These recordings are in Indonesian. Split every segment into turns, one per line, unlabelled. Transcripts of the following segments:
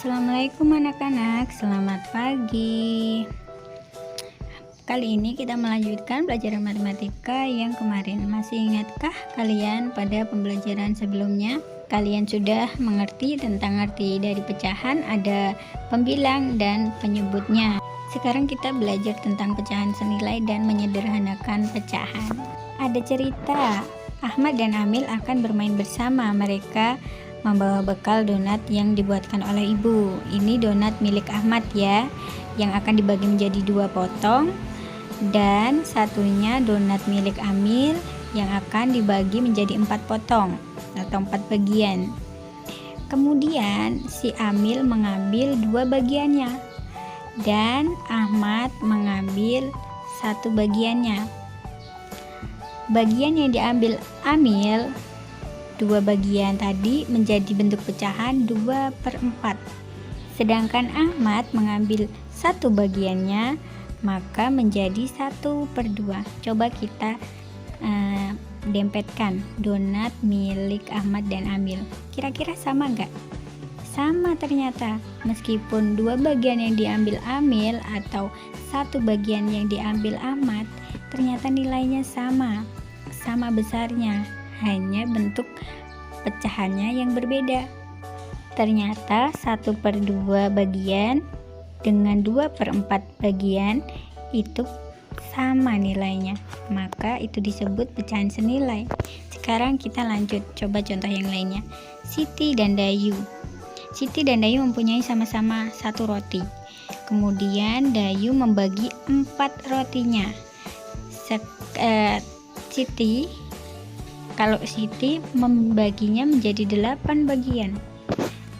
Assalamualaikum anak-anak, selamat pagi. Kali ini kita melanjutkan pelajaran matematika yang kemarin. Masih ingatkah kalian pada pembelajaran sebelumnya? Kalian sudah mengerti tentang arti dari pecahan, ada pembilang dan penyebutnya. Sekarang kita belajar tentang pecahan senilai dan menyederhanakan pecahan. Ada cerita, Ahmad dan Amil akan bermain bersama. Mereka membawa bekal donat yang dibuatkan oleh ibu. Ini donat milik Ahmad ya, yang akan dibagi menjadi 2 potong, dan satunya donat milik Amil yang akan dibagi menjadi 4 potong atau 4 bagian. Kemudian si Amil mengambil 2 bagiannya dan Ahmad mengambil 1 bagiannya. Bagian yang diambil Amil, 2 bagian tadi, menjadi bentuk pecahan 2/4. Sedangkan Ahmad mengambil 1 bagiannya, maka menjadi 1/2. Coba kita dempetkan donat milik Ahmad dan Amil. Kira-kira sama nggak? Sama ternyata. Meskipun 2 bagian yang diambil Amil atau 1 bagian yang diambil Ahmad, ternyata nilainya sama besarnya. Hanya bentuk pecahannya yang berbeda. Ternyata 1/2 bagian dengan 2/4 bagian itu sama nilainya, maka itu disebut pecahan senilai. Sekarang kita lanjut, coba contoh yang lainnya. Siti dan Dayu mempunyai sama-sama 1 roti. Kemudian Dayu membagi 4 rotinya. Kalau Siti membaginya menjadi 8 bagian.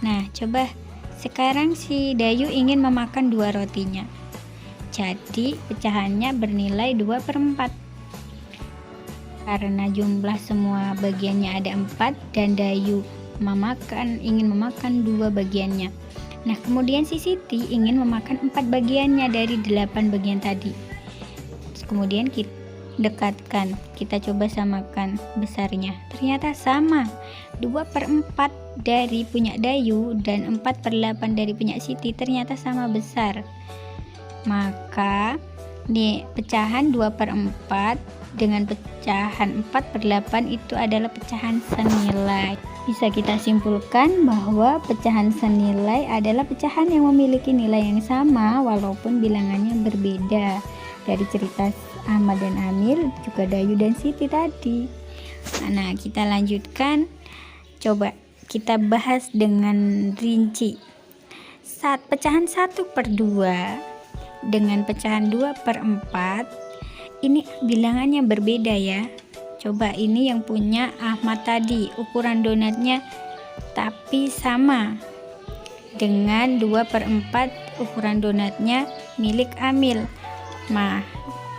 Nah, coba sekarang si Dayu ingin memakan 2 rotinya. Jadi pecahannya bernilai 2/4. Karena jumlah semua bagiannya ada 4 dan Dayu ingin memakan 2 bagiannya. Nah, kemudian si Siti ingin memakan 4 bagiannya dari 8 bagian tadi. Kemudian kita dekatkan, kita coba samakan besarnya. Ternyata sama, 2/4 dari punya Dayu dan 4/8 dari punya Siti ternyata sama besar. Maka nih, pecahan 2/4 dengan pecahan 4/8 itu adalah pecahan senilai. Bisa kita simpulkan bahwa pecahan senilai adalah pecahan yang memiliki nilai yang sama walaupun bilangannya berbeda. Dari cerita Ahmad dan Amil, juga Dayu dan Siti tadi. Nah, kita lanjutkan. Coba kita bahas dengan rinci. Pecahan 1/2 dengan pecahan 2/4 ini bilangannya berbeda ya. Coba ini yang punya Ahmad tadi, ukuran donatnya tapi sama dengan 2/4 ukuran donatnya milik Amil. Nah,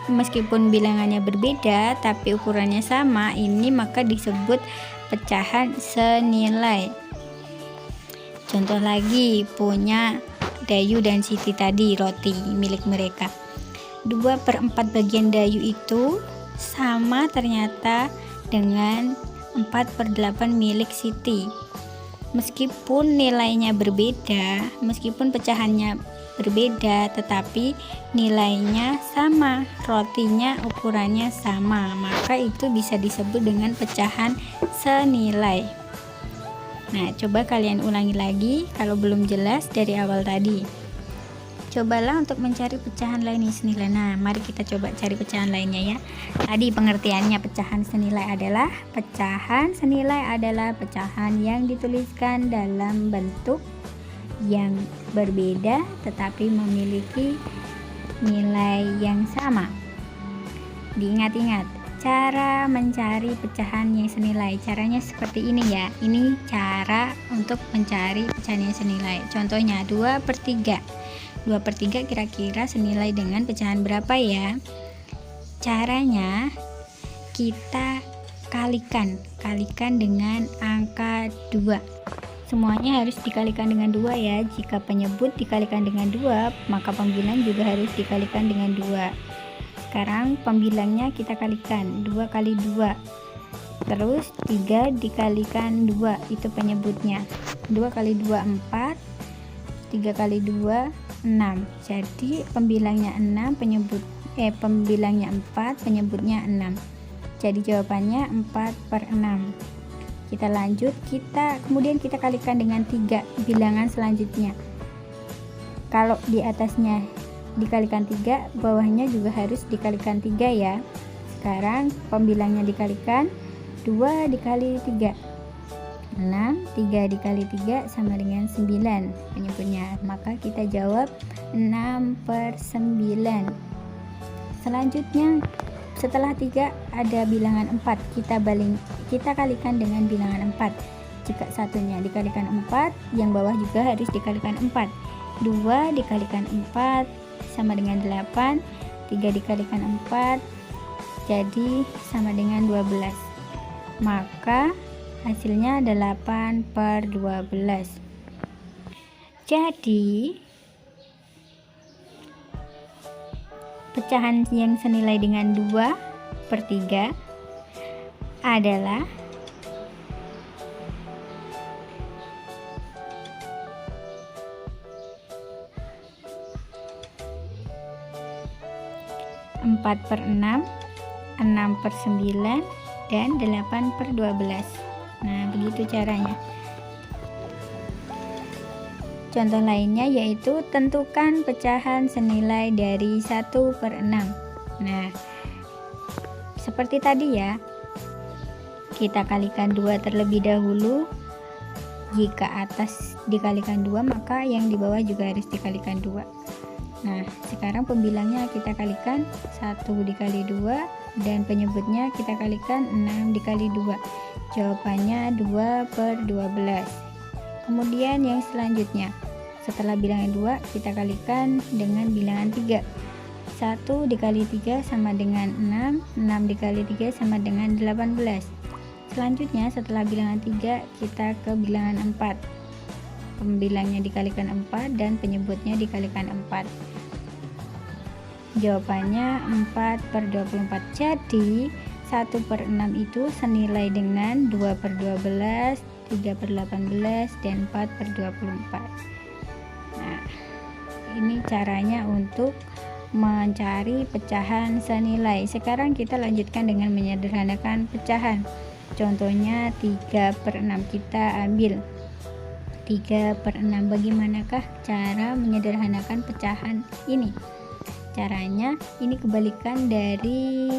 meskipun bilangannya berbeda tapi ukurannya sama, ini maka disebut pecahan senilai. Contoh lagi, punya Dayu dan Siti tadi, roti milik mereka. 2/4 bagian Dayu itu sama ternyata dengan 4/8 milik Siti. Meskipun nilainya berbeda, meskipun pecahannya berbeda, tetapi nilainya sama, rotinya ukurannya sama, maka itu bisa disebut dengan pecahan senilai. Nah, coba kalian ulangi lagi kalau belum jelas dari awal tadi. Cobalah untuk mencari pecahan lain yang senilai. Nah, mari kita coba cari pecahan lainnya ya. Tadi pengertiannya pecahan senilai adalah pecahan yang dituliskan dalam bentuk yang berbeda tetapi memiliki nilai yang sama. Diingat-ingat cara mencari pecahan yang senilai. Caranya seperti ini ya. Ini cara untuk mencari pecahan yang senilai. Contohnya 2/3. 2/3 kira-kira senilai dengan pecahan berapa ya? Caranya kita kalikan dengan angka 2. Semuanya harus dikalikan dengan 2 ya. Jika penyebut dikalikan dengan 2, maka pembilang juga harus dikalikan dengan 2. Sekarang pembilangnya kita kalikan 2 kali 2. Terus 3 dikalikan 2, itu penyebutnya. 2 kali 2 4, 3 kali 2 6. Jadi pembilangnya 6, pembilangnya 4, penyebutnya 6. Jadi jawabannya 4/6. Kita lanjut, kemudian kita kalikan dengan 3 bilangan selanjutnya. Kalau di atasnya dikalikan 3, bawahnya juga harus dikalikan 3 ya. Sekarang pembilangnya dikalikan, 2 dikali 3 6, 3 dikali 3 sama dengan 9 penyebutnya. Maka kita jawab 6/9. Selanjutnya setelah 3 ada bilangan 4, kita kalikan dengan bilangan 4. Jika satunya dikalikan 4, yang bawah juga harus dikalikan 4. 2 dikalikan 4 sama dengan 8, 3 dikalikan 4 jadi sama dengan 12. Maka hasilnya 8/12. Jadi pecahan yang senilai dengan 2/3 adalah 4/6, 6/9, dan 8/12. Nah, begitu caranya. Contoh lainnya yaitu tentukan pecahan senilai dari 1/6. Nah, seperti tadi ya, kita kalikan 2 terlebih dahulu. Jika atas dikalikan 2, maka yang di bawah juga harus dikalikan 2. Nah, sekarang pembilangnya kita kalikan, 1 dikali 2, dan penyebutnya kita kalikan 6 dikali 2. Jawabannya 2/12. Kemudian yang selanjutnya, setelah bilangan 2 kita kalikan dengan bilangan 3. 1 dikali 3 sama dengan 6, 6 dikali 3 sama dengan 18. Selanjutnya setelah bilangan 3 kita ke bilangan 4. Pembilangnya dikalikan 4 dan penyebutnya dikalikan 4. Jawabannya 4/24. Jadi 1/6 itu senilai dengan 2/12, 3/18, dan 4/24. Nah, ini caranya untuk mencari pecahan senilai. Sekarang kita lanjutkan dengan menyederhanakan pecahan. Contohnya 3/6, kita ambil 3/6. Bagaimanakah cara menyederhanakan pecahan ini? Caranya ini kebalikan dari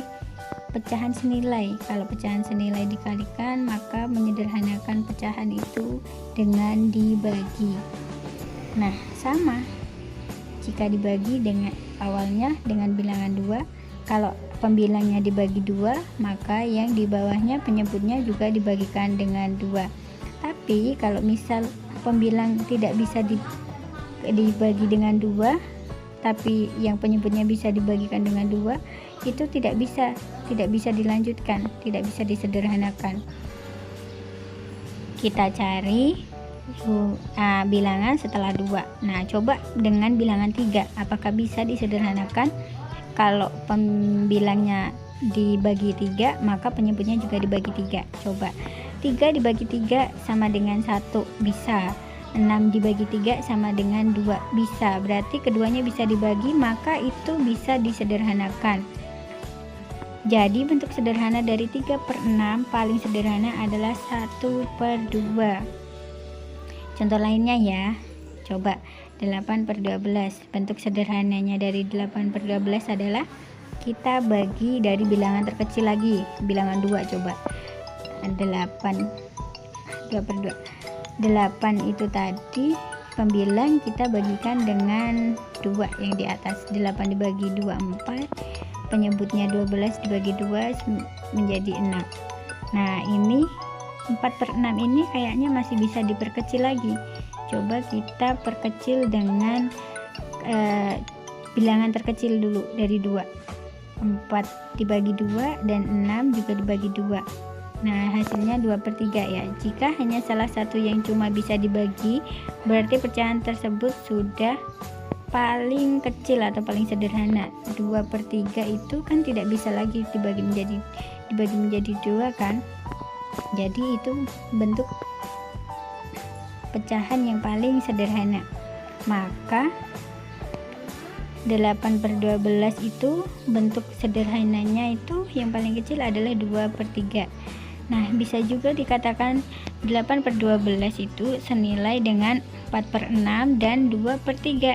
pecahan senilai. Kalau pecahan senilai dikalikan, maka menyederhanakan pecahan itu dengan dibagi. Nah, sama. Jika dibagi dengan awalnya dengan bilangan 2, kalau pembilangnya dibagi 2, maka yang di bawahnya penyebutnya juga dibagikan dengan 2. Tapi kalau misal pembilang tidak bisa dibagi dengan 2, tapi yang penyebutnya bisa dibagikan dengan 2, itu tidak bisa dilanjutkan, tidak bisa disederhanakan. Kita cari bilangan setelah 2. Nah, coba dengan bilangan 3, apakah bisa disederhanakan? Kalau pembilangnya dibagi 3, maka penyebutnya juga dibagi 3. Coba 3 dibagi 3 sama dengan 1, bisa. 6 dibagi 3 sama dengan 2, bisa. Berarti keduanya bisa dibagi, maka itu bisa disederhanakan. Jadi bentuk sederhana dari 3/6 paling sederhana adalah 1/2. Contoh lainnya ya, coba 8/12. Bentuk sederhananya dari 8/12 adalah kita bagi dari bilangan terkecil lagi, bilangan 2. Coba 8 2/2. 8 itu tadi pembilang kita bagikan dengan 2 yang di atas. 8 dibagi 2 4, penyebutnya 12 dibagi 2 menjadi 6. Nah, ini 4/6 ini kayaknya masih bisa diperkecil lagi. Coba kita perkecil dengan bilangan terkecil dulu dari 2. 4 dibagi 2 dan 6 juga dibagi 2. Nah, hasilnya 2/3 ya. Jika hanya salah satu yang cuma bisa dibagi, berarti pecahan tersebut sudah paling kecil atau paling sederhana. 2/3 itu kan tidak bisa lagi dibagi menjadi 2 kan. Jadi itu bentuk pecahan yang paling sederhana. Maka 8/12 itu bentuk sederhananya itu yang paling kecil adalah 2/3. Nah, bisa juga dikatakan 8/12 itu senilai dengan 4/6 dan 2/3.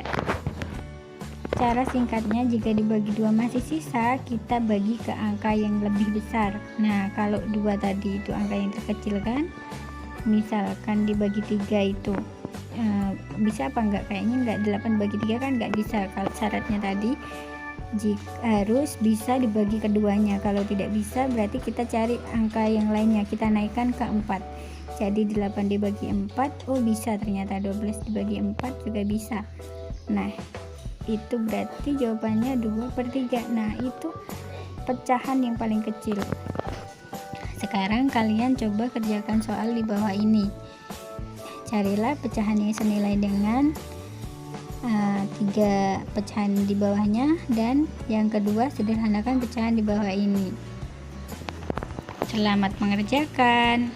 Cara singkatnya, jika dibagi 2 masih sisa, kita bagi ke angka yang lebih besar. Nah, kalau 2 tadi itu angka yang terkecil kan, misalkan dibagi 3 itu bisa apa enggak? Kayaknya enggak. 8 bagi 3 kan enggak bisa, kalau syaratnya tadi harus bisa dibagi keduanya. Kalau tidak bisa, berarti kita cari angka yang lainnya, kita naikkan ke 4. Jadi 8 dibagi 4, oh bisa ternyata. 12 dibagi 4 juga bisa. Nah, itu berarti jawabannya 2/3. Nah, itu pecahan yang paling kecil. Sekarang kalian coba kerjakan soal di bawah ini. Carilah pecahan yang senilai dengan 3 pecahan di bawahnya, dan yang kedua sederhanakan pecahan di bawah ini. Selamat mengerjakan.